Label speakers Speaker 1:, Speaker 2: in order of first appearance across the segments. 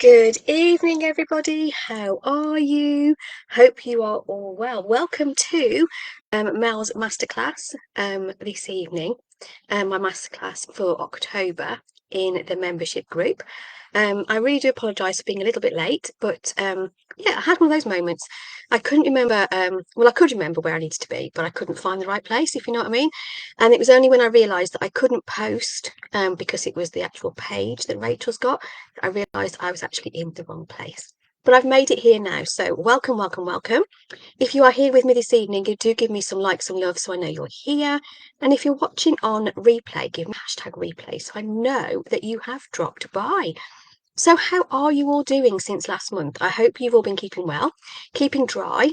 Speaker 1: Good evening, everybody. How are you? Hope you are all well. Welcome to Mel's masterclass this evening. My masterclass for October in the membership group. I really do apologise for being a little bit late, but yeah, I had one of those moments. I couldn't remember, well, I could remember where I needed to be, but I couldn't find the right place, if you know what I mean. And it was only when I realised that I couldn't post because it was the actual page that Rachel's got, I realised I was actually in the wrong place. But I've made it here now, so welcome, welcome, welcome. If you are here with me this evening, you do give me some likes and love so I know you're here. And if you're watching on replay, give me hashtag replay so I know that you have dropped by. So how are you all doing since last month? I hope you've all been keeping well, keeping dry,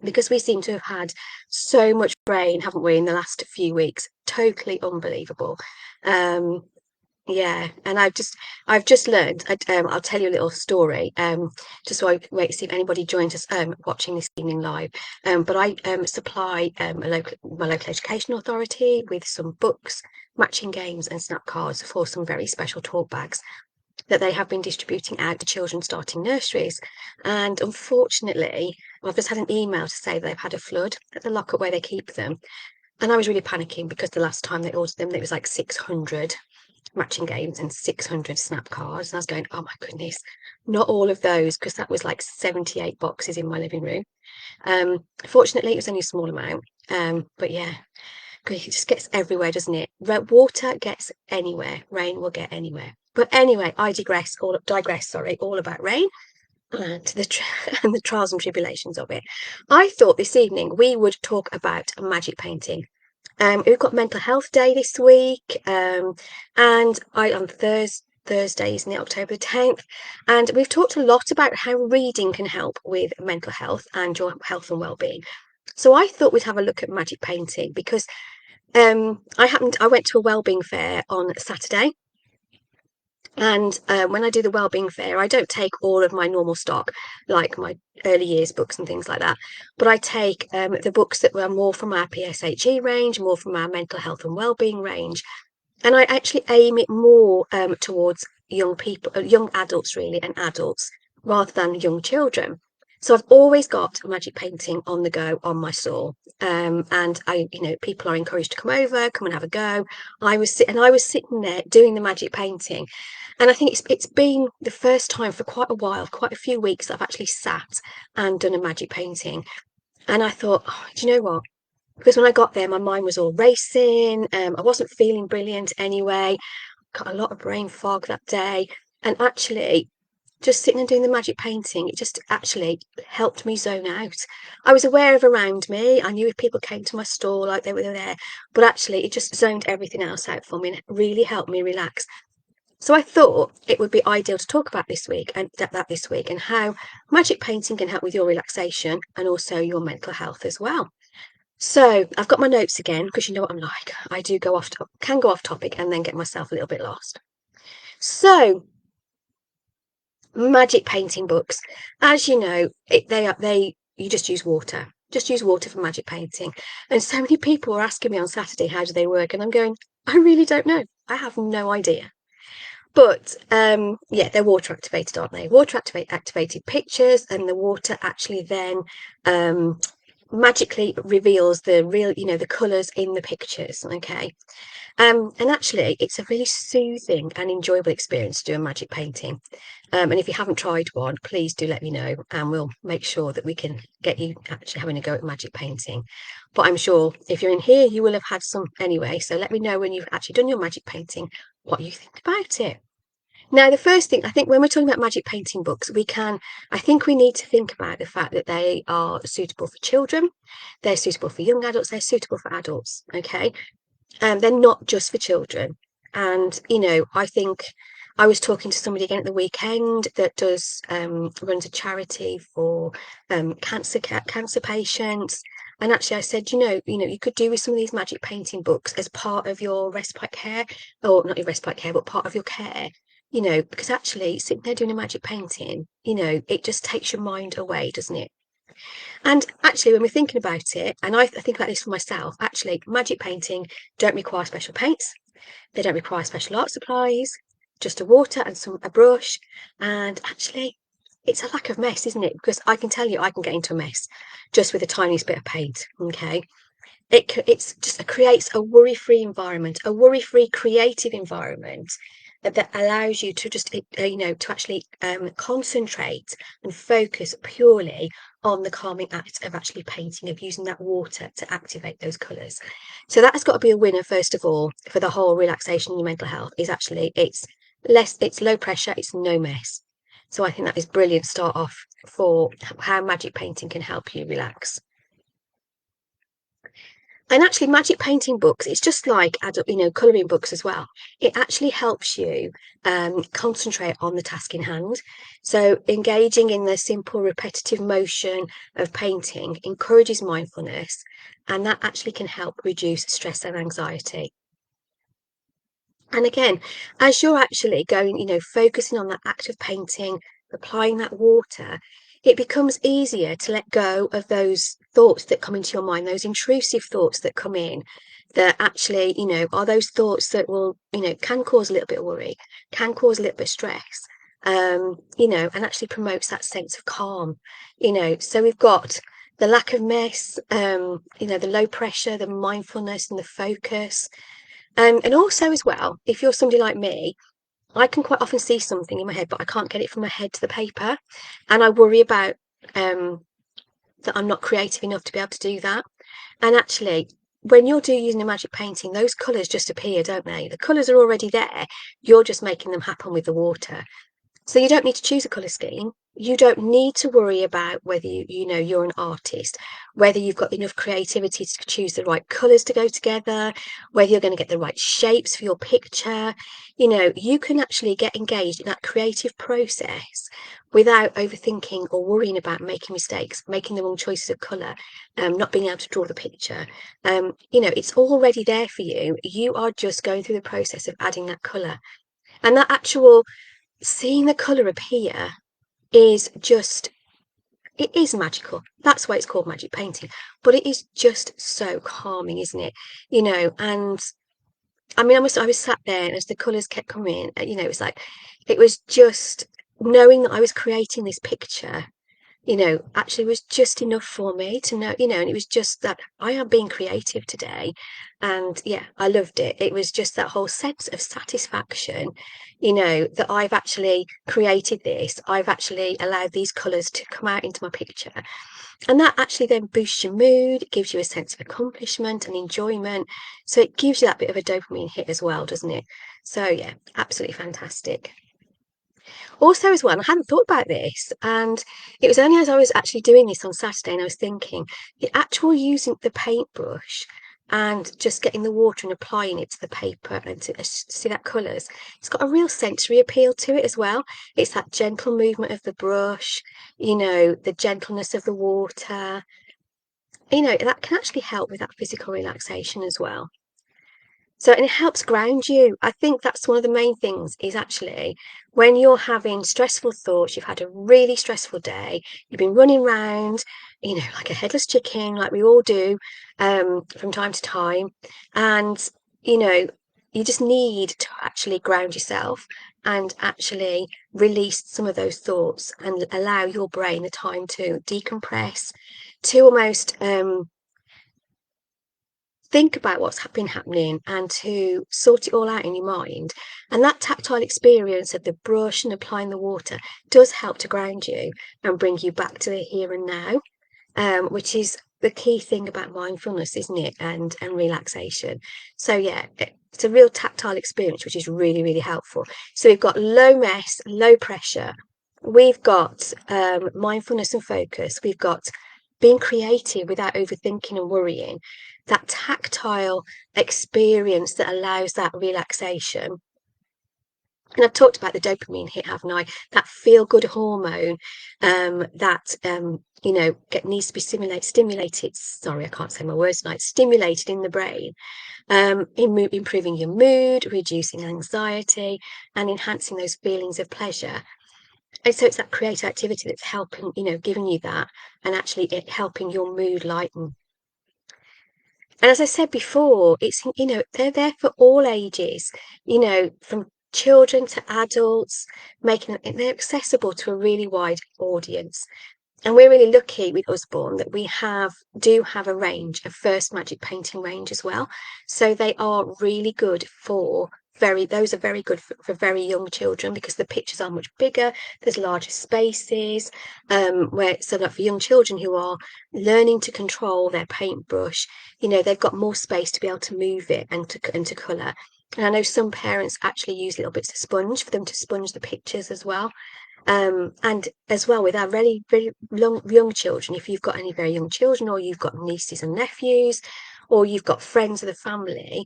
Speaker 1: because we seem to have had so much rain, haven't we, in the last few weeks? Totally unbelievable. Yeah, and I've just learned. I'll tell you a little story. Just so I wait to see if anybody joins us watching this evening live. But I supply my local education authority with some books, matching games, and snap cards for some very special talk bags that they have been distributing out to children starting nurseries. And unfortunately, I've just had an email to say they've had a flood at the locker where they keep them. And I was really panicking because the last time they ordered them, it was like 600 matching games and 600 snap cards. And I was going, oh my goodness, not all of those, because that was like 78 boxes in my living room. Fortunately, it was only a small amount. But yeah, it just gets everywhere, doesn't it? Water gets anywhere, rain will get anywhere. But anyway, I digress. All about rain and and the trials and tribulations of it. I thought this evening we would talk about magic painting. We've got Mental Health Day this week, and on Thursday, isn't it, October the 10th? And we've talked a lot about how reading can help with mental health and your health and well-being. So I thought we'd have a look at magic painting because I went to a wellbeing fair on Saturday. And when I do the wellbeing fair, I don't take all of my normal stock, like my early years books and things like that. But I take the books that were more from our PSHE range, more from our mental health and wellbeing range. And I actually aim it more towards young people, young adults really, and adults rather than young children. So I've always got magic painting on the go on my stall, and people are encouraged to come over, come and have a go. I was sitting there doing the magic painting, and I think it's been the first time for quite a while, quite a few weeks, that I've actually sat and done a magic painting. And I thought, oh, do you know what? Because when I got there, my mind was all racing. I wasn't feeling brilliant anyway. Got a lot of brain fog that day. And actually, just sitting and doing the magic painting, it just actually helped me zone out. I was aware of around me. I knew if people came to my store, like they were there. But actually, it just zoned everything else out for me and it really helped me relax. So I thought it would be ideal to talk about this week and that this week and how magic painting can help with your relaxation and also your mental health as well. So I've got my notes again because you know what I'm like. I do can go off topic and then get myself a little bit lost. So magic painting books, as you know, you just use water. Just use water for magic painting. And so many people were asking me on Saturday, how do they work? And I'm going, I really don't know. I have no idea. But yeah, they're water activated, aren't they? Activated pictures, and the water actually then magically reveals the real, the colours in the pictures. Okay. And actually, it's a really soothing and enjoyable experience to do a magic painting. And if you haven't tried one, please do let me know, and we'll make sure that we can get you actually having a go at magic painting. But I'm sure if you're in here, you will have had some anyway. So let me know when you've actually done your magic painting, what you think about it. Now, the first thing, I think when we're talking about magic painting books, I think we need to think about the fact that they are suitable for children, they're suitable for young adults, they're suitable for adults, okay? They're not just for children. And, I think I was talking to somebody again at the weekend that runs a charity for cancer patients. And actually I said, you could do with some of these magic painting books as part of your respite care, or not your respite care, but part of your care. Because actually sitting there doing a magic painting, it just takes your mind away, doesn't it? And actually, when we're thinking about it, and I think about this for myself, actually, magic painting don't require special paints. They don't require special art supplies. just a water and a brush, and actually it's a lack of mess, isn't it? Because I can tell you I can get into a mess just with the tiniest bit of paint. Okay, it's just creates a worry-free environment, a worry-free creative environment that allows you to just to actually concentrate and focus purely on the calming act of actually painting, of using that water to activate those colors. So that has got to be a winner first of all for the whole relaxation in your mental health. Is actually it's low pressure, it's no mess. So I think that is brilliant start off for how magic painting can help you relax. And actually, magic painting books, it's just like adult, colouring books as well. It actually helps you concentrate on the task in hand. So engaging in the simple, repetitive motion of painting encourages mindfulness, and that actually can help reduce stress and anxiety. And again, as you're actually going, focusing on that act of painting, applying that water, it becomes easier to let go of those thoughts that come into your mind, those intrusive thoughts that come in that actually, are those thoughts that will, can cause a little bit of worry, can cause a little bit of stress, and actually promotes that sense of calm, So we've got the lack of mess, the low pressure, the mindfulness and the focus. And also as well, if you're somebody like me, I can quite often see something in my head, but I can't get it from my head to the paper. And I worry about that I'm not creative enough to be able to do that. And actually, when you're using a magic painting, those colours just appear, don't they? The colours are already there. You're just making them happen with the water. So you don't need to choose a colour scheme. You don't need to worry about whether you're an artist, whether you've got enough creativity to choose the right colours to go together, whether you're going to get the right shapes for your picture. You can actually get engaged in that creative process without overthinking or worrying about making mistakes, making the wrong choices of colour, not being able to draw the picture. It's already there for you. You are just going through the process of adding that colour. And that actual seeing the colour appear is just, it is magical. That's why it's called magic painting. But it is just so calming, isn't it? And I mean, I was sat there, and as the colours kept coming, it was like, it was just knowing that I was creating this picture, actually was just enough for me to know, and it was just that I am being creative today. And yeah, I loved it. It was just that whole sense of satisfaction, that I've actually created this. I've actually allowed these colours to come out into my picture. And that actually then boosts your mood, it gives you a sense of accomplishment and enjoyment. So it gives you that bit of a dopamine hit as well, doesn't it? So yeah, absolutely fantastic. Also, as well, I hadn't thought about this, and it was only as I was actually doing this on Saturday and I was thinking the actual using the paintbrush and just getting the water and applying it to the paper and to see that colours, it's got a real sensory appeal to it as well. It's that gentle movement of the brush, the gentleness of the water, that can actually help with that physical relaxation as well. So, and it helps ground you. I think that's one of the main things is actually when you're having stressful thoughts, you've had a really stressful day, you've been running around, like a headless chicken, like we all do, from time to time. And, you just need to actually ground yourself and actually release some of those thoughts and allow your brain the time to decompress, to almost think about what's been happening and to sort it all out in your mind. And that tactile experience of the brush and applying the water does help to ground you and bring you back to the here and now, which is the key thing about mindfulness, isn't it? And relaxation. So yeah, it's a real tactile experience, which is really, really helpful. So we've got low mess, low pressure. We've got mindfulness and focus. We've got being creative without overthinking and worrying, that tactile experience that allows that relaxation. And I've talked about the dopamine hit, haven't I? That feel-good hormone that needs to be stimulated. Sorry, I can't say my words tonight. Stimulated in the brain, improving your mood, reducing anxiety, and enhancing those feelings of pleasure. And so it's that creative activity that's helping, giving you that, and actually it helping your mood lighten. And as I said before, it's, they're there for all ages, from children to adults, making it they're accessible to a really wide audience. And we're really lucky with Usborne that we do have a range, a first magic painting range as well. So they are really good for those are very good for very young children because the pictures are much bigger, there's larger spaces, where so that for young children who are learning to control their paintbrush, they've got more space to be able to move it and to colour. And I know some parents actually use little bits of sponge for them to sponge the pictures as well. And as well with our very, very young children, if you've got any very young children, or you've got nieces and nephews, or you've got friends of the family,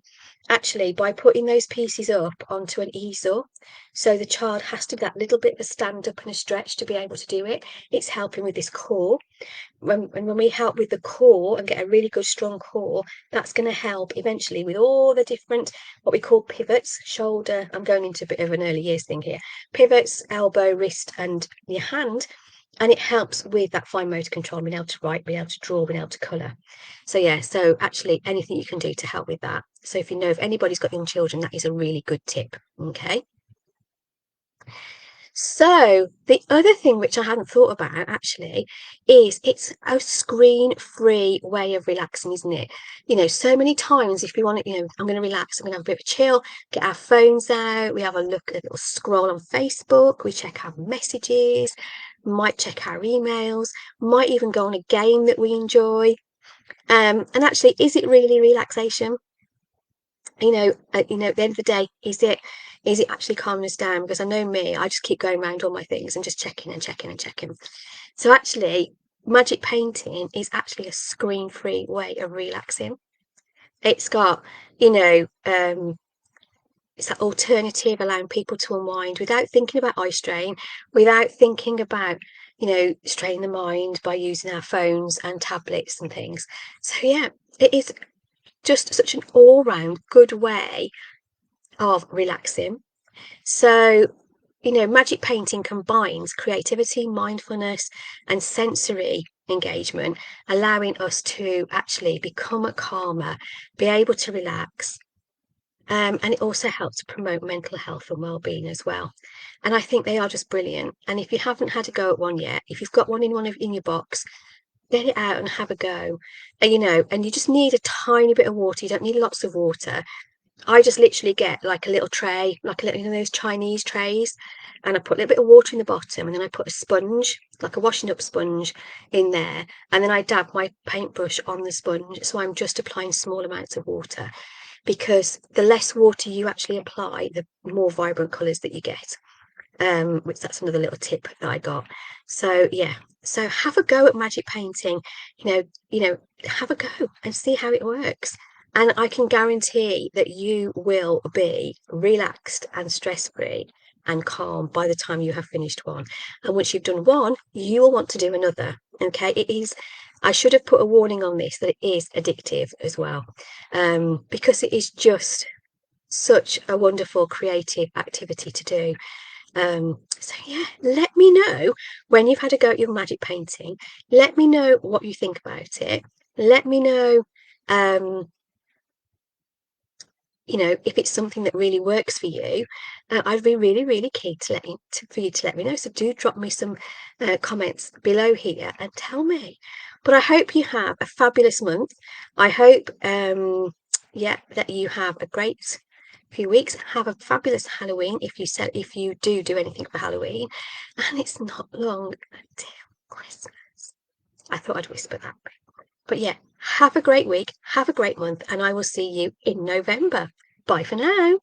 Speaker 1: actually by putting those pieces up onto an easel, so the child has to do that little bit of a stand up and a stretch to be able to do it. It's helping with this core. When we help with the core and get a really good strong core, that's going to help eventually with all the different what we call pivots, shoulder. I'm going into a bit of an early years thing here. Pivots, elbow, wrist, and your hand. And it helps with that fine motor control, being able to write, being able to draw, being able to colour. So yeah, so actually anything you can do to help with that. So if anybody's got young children, that is a really good tip. Okay. So the other thing which I hadn't thought about actually is it's a screen-free way of relaxing, isn't it? So many times if we want to, I'm going to relax, I'm going to have a bit of a chill, get our phones out, we have a look, a little scroll on Facebook, we check our messages, might check our emails, might even go on a game that we enjoy. And actually, is it really relaxation? At the end of the day, is it actually calming us down? Because I know me, I just keep going around all my things and just checking and checking and checking. So actually, magic painting is actually a screen-free way of relaxing. It's got, it's that alternative allowing people to unwind without thinking about eye strain, without thinking about, straining the mind by using our phones and tablets and things. So yeah, it is just such an all-round good way of relaxing. So, magic painting combines creativity, mindfulness, and sensory engagement, allowing us to actually become calmer, be able to relax. And it also helps promote mental health and well-being as well. And I think they are just brilliant. And if you haven't had a go at one yet, if you've got one in your box, get it out and have a go. And you just need a tiny bit of water. You don't need lots of water. I just literally get like a little tray, like a little, those Chinese trays, and I put a little bit of water in the bottom, and then I put a sponge, like a washing up sponge, in there, and then I dab my paintbrush on the sponge. So I'm just applying small amounts of water, because the less water you actually apply, the more vibrant colours that you get. Which that's another little tip that I got. So yeah, so have a go at magic painting. Have a go and see how it works. And I can guarantee that you will be relaxed and stress-free and calm by the time you have finished one. And once you've done one, you will want to do another. Okay, I should have put a warning on this that it is addictive as well, because it is just such a wonderful creative activity to do. So yeah, let me know when you've had a go at your magic painting. Let me know what you think about it. Let me know, if it's something that really works for you. I'd be really, really keen for you to let me know. So do drop me some comments below here and tell me. But I hope you have a fabulous month. I hope, that you have a great few weeks. Have a fabulous Halloween if you do anything for Halloween, and it's not long until Christmas. I thought I'd whisper that, but yeah, have a great week, have a great month, and I will see you in November. Bye for now.